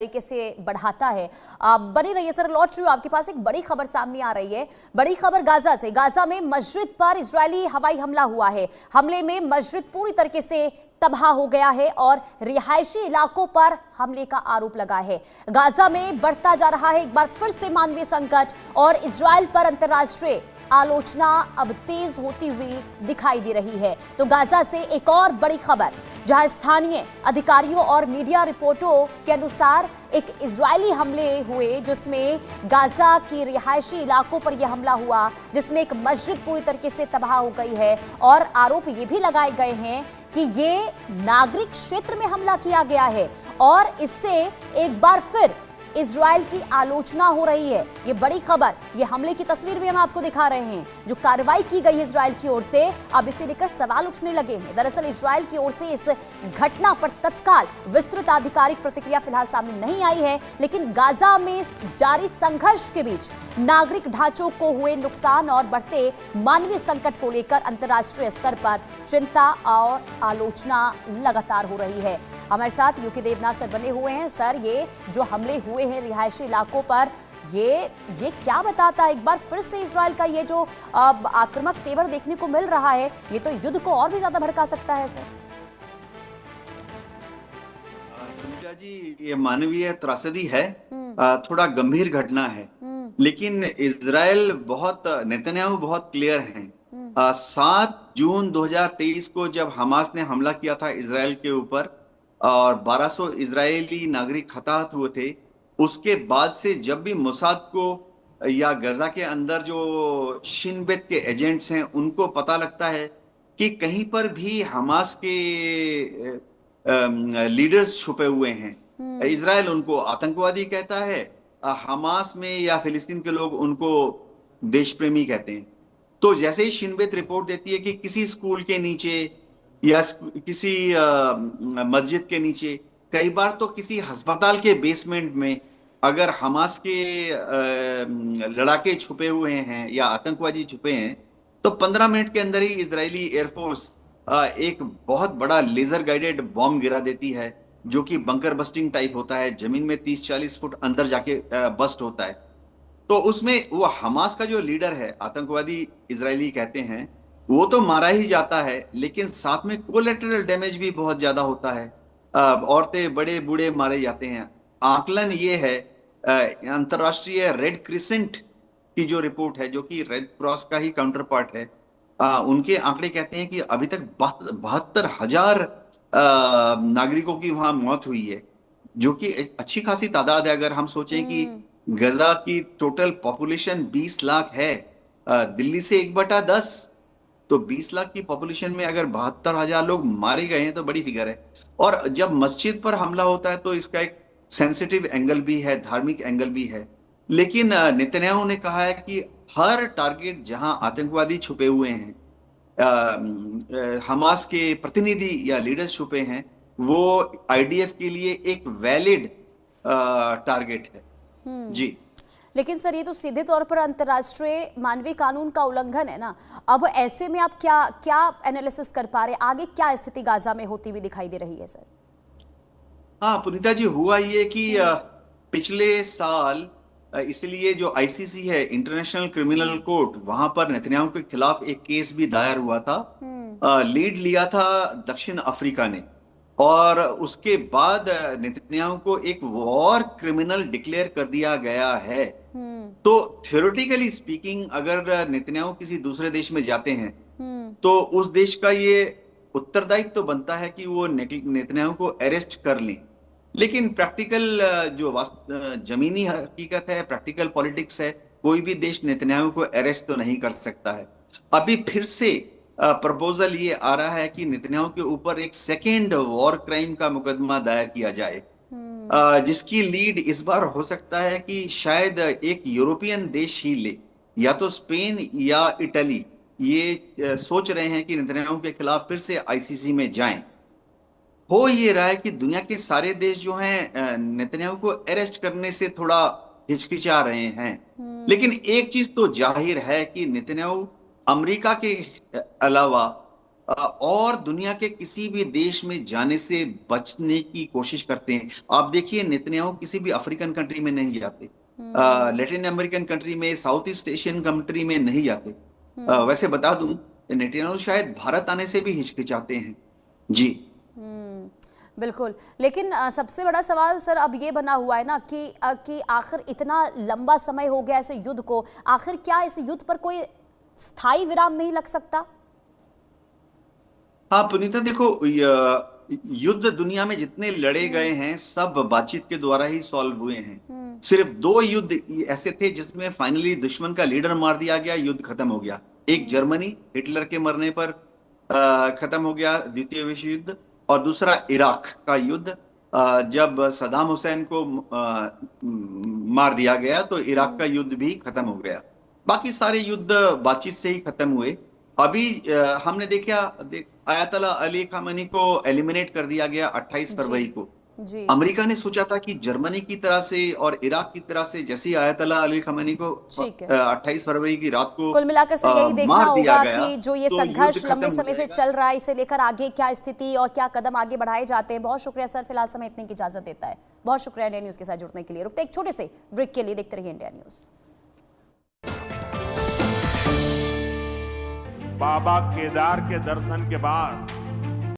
तरीके से बढ़ाता है। आप बने रहिए सर, लौट रही हूं आपके पास। एक बड़ी खबर सामने आ रही है, बड़ी खबर गाजा से। गाजा में मस्जिद पर इजरायली हवाई हमला हुआ है। हमले में मस्जिद पूरी तरीके से तबाह हो गया है और रिहायशी इलाकों पर हमले का आरोप लगा है। गाजा में बढ़ता जा रहा है एक बार फिर से मानवीय संकट और इजरायल पर अंतर्राष्ट्रीय आलोचना अब तेज होती हुई दिखाई दे रही है। तो गाजा से एक और बड़ी खबर, जहां स्थानीय अधिकारियों और मीडिया रिपोर्टों के अनुसार एक इजरायली हमले हुए जिसमें गाजा के रिहायशी इलाकों पर यह हमला हुआ, जिसमें एक मस्जिद पूरी तरीके से तबाह हो गई है और आरोप ये भी लगाए गए हैं कि ये नागरिक क्षेत्र में हमला किया गया है और इससे एक बार फिर इजरायल की आलोचना हो रही है। ये बड़ी खबर, ये हमले की तस्वीर भी हम आपको दिखा रहे हैं। जो कार्रवाई की गई है इजरायल की ओर से, अब इसे लेकर सवाल उठने लगे हैं। दरअसल इजरायल की ओर से इस घटना पर तत्काल विस्तृत आधिकारिक प्रतिक्रिया फिलहाल सामने नहीं आई है, लेकिन गाजा में जारी संघर्ष के बीच नागरिक ढांचों को हुए नुकसान और बढ़ते मानवीय संकट को लेकर अंतर्राष्ट्रीय स्तर पर चिंता और आलोचना लगातार हो रही है। हमारे साथ यूके देवनाथ सर बने हुए हैं। सर, ये जो हमले हुए हैं रिहायशी इलाकों पर, ये क्या बताता है? एक बार फिर से इजरायल का ये जो आक्रामक तेवर देखने को मिल रहा है, ये तो युद्ध को और भी ज्यादा भड़का सकता है सर। पूजा जी, ये मानवीय त्रासदी है, थोड़ा गंभीर घटना है, लेकिन इजरायल नेतन्याहू बहुत क्लियर हैं। 7 जून 2023 को जब हमास ने हमला किया था इजरायल के ऊपर और 1200 इजरायली नागरिक हताहत हुए थे, उसके बाद से जब भी मोसाद को या गजा के अंदर जो शिन बेत के एजेंट्स हैं उनको पता लगता है कि कहीं पर भी हमास के लीडर्स छुपे हुए हैं, इजरायल उनको आतंकवादी कहता है, हमास में या फिलिस्तीन के लोग उनको देश प्रेमी कहते हैं। तो जैसे ही शिन बेत रिपोर्ट देती है कि किसी स्कूल के नीचे या किसी मस्जिद के नीचे, कई बार तो किसी अस्पताल के बेसमेंट में अगर हमास के लड़ाके छुपे हुए हैं या आतंकवादी छुपे हैं, तो 15 मिनट के अंदर ही इजरायली एयरफोर्स एक बहुत बड़ा लेजर गाइडेड बॉम्ब गिरा देती है, जो कि बंकर बस्टिंग टाइप होता है, जमीन में 30-40 फुट अंदर जाके बस्ट होता है। तो उसमें वो हमास का जो लीडर है, आतंकवादी इजरायली कहते हैं, वो तो मारा ही जाता है, लेकिन साथ में कोलेटरल डैमेज भी बहुत ज्यादा होता है। औरतें, बड़े बूढ़े मारे जाते हैं। आकलन ये है, अंतरराष्ट्रीय रेड क्रिसेंट की जो रिपोर्ट है, जो कि रेड क्रॉस का ही काउंटर पार्ट है, उनके आंकड़े कहते हैं कि अभी तक 72,000 नागरिकों की वहां मौत हुई है, जो कि अच्छी खासी तादाद है। अगर हम सोचें कि गजा की टोटल पॉपुलेशन 20 लाख है, दिल्ली से 1/10, तो 20 लाख की पॉपुलेशन में अगर 72,000 लोग मारे गए हैं तो बड़ी फिगर है। और जब मस्जिद पर हमला होता है तो इसका एक सेंसिटिव एंगल भी है, धार्मिक एंगल भी है। लेकिन नेतन्याहू ने कहा है कि हर टारगेट जहां आतंकवादी छुपे हुए हैं, हमास के प्रतिनिधि या लीडर्स छुपे हैं, वो आईडीएफ के लिए एक वैलिड टारगेट है। जी, लेकिन सर, ये तो सीधे तौर पर अंतर्राष्ट्रीय मानवीय कानून का उल्लंघन है ना। अब ऐसे में आप क्या एनालिसिस कर पा रहे, आगे क्या स्थिति गाजा में होती हुई दिखाई दे रही है सर? हाँ पुनीता जी, हुआ ये कि पिछले साल इसलिए जो आईसीसी है, इंटरनेशनल क्रिमिनल कोर्ट, वहां पर नेतन्याहू के खिलाफ एक केस भी दायर हुआ था। लीड लिया था दक्षिण अफ्रीका ने, और उसके बाद नेतन्याहू को एक वॉर क्रिमिनल डिक्लेयर कर दिया गया है। तो थ्योरेटिकली स्पीकिंग, अगर नेतन्याहू किसी दूसरे देश में जाते हैं तो उस देश का ये उत्तरदायित्व तो बनता है कि वो नेतन्याहू को अरेस्ट कर लें। लेकिन प्रैक्टिकल जो जमीनी हकीकत है, प्रैक्टिकल पॉलिटिक्स है, कोई भी देश नेतन्याहू को अरेस्ट तो नहीं कर सकता है। अभी फिर से प्रपोजल ये आ रहा है कि नेतन्याहू के ऊपर एक सेकेंड वॉर क्राइम का मुकदमा दायर किया जाए, जिसकी लीड इस बार हो सकता है कि शायद एक यूरोपियन देश ही ले, या तो स्पेन या इटली। ये सोच रहे हैं कि नेतन्याहू के खिलाफ फिर से आईसीसी में जाएं। हो ये रहा है कि दुनिया के सारे देश जो हैं नेतन्याहू को अरेस्ट करने से थोड़ा हिचकिचा रहे हैं। लेकिन एक चीज तो जाहिर है कि नेतन्याहू अमेरिका के अलावा और दुनिया के किसी भी देश में जाने से बचने की कोशिश करते हैं। आप देखिए नेतन्याहू किसी भी अफ्रीकन कंट्री में नहीं जाते, लैटिन अमेरिकन कंट्री में, साउथ ईस्ट एशियन कंट्री में नहीं जाते। वैसे बता दूं, नेतन्याहू शायद भारत आने से भी हिचकिचाते हैं। जी बिल्कुल, लेकिन सबसे बड़ा सवाल सर अब ये बना हुआ है ना कि आखिर इतना लंबा समय हो गया ऐसे युद्ध को, आखिर क्या इस युद्ध पर कोई स्थायी विराम नहीं लग सकता? हाँ पुनीता, देखो युद्ध दुनिया में जितने लड़े गए हैं सब बातचीत के द्वारा ही सॉल्व हुए हैं। सिर्फ 2 युद्ध ऐसे थे जिसमें फाइनली दुश्मन का लीडर मार दिया गया, युद्ध खत्म हो गया। एक जर्मनी हिटलर के मरने पर खत्म हो गया द्वितीय विश्व युद्ध, और दूसरा इराक का युद्ध, जब सद्दाम हुसैन को मार दिया गया तो इराक का युद्ध भी खत्म हो गया। बाकी सारे युद्ध बातचीत से ही खत्म हुए। अभी हमने देखा आयतुल्लाह अली खामेनी को एलिमिनेट कर दिया गया 28 फरवरी को। जी। अमेरिका ने सोचा था कि जर्मनी की तरह से और इराक की तरह से जैसे ही आयतुल्लाह अली खामेनी को 28 फरवरी की रात को कुल मिलाकर सर यही देखना होगा कि जो ये तो संघर्ष लंबे समय से चल रहा है, इसे लेकर आगे क्या स्थिति और क्या कदम आगे बढ़ाए जाते हैं। बहुत शुक्रिया सर, फिलहाल समय इतने की इजाजत देता है। बहुत शुक्रिया इंडिया न्यूज के साथ जुड़ने के लिए। रुकते एक छोटे से ब्रेक के लिए, देखते रहिए इंडिया न्यूज। बाबा केदार के दर्शन के बाद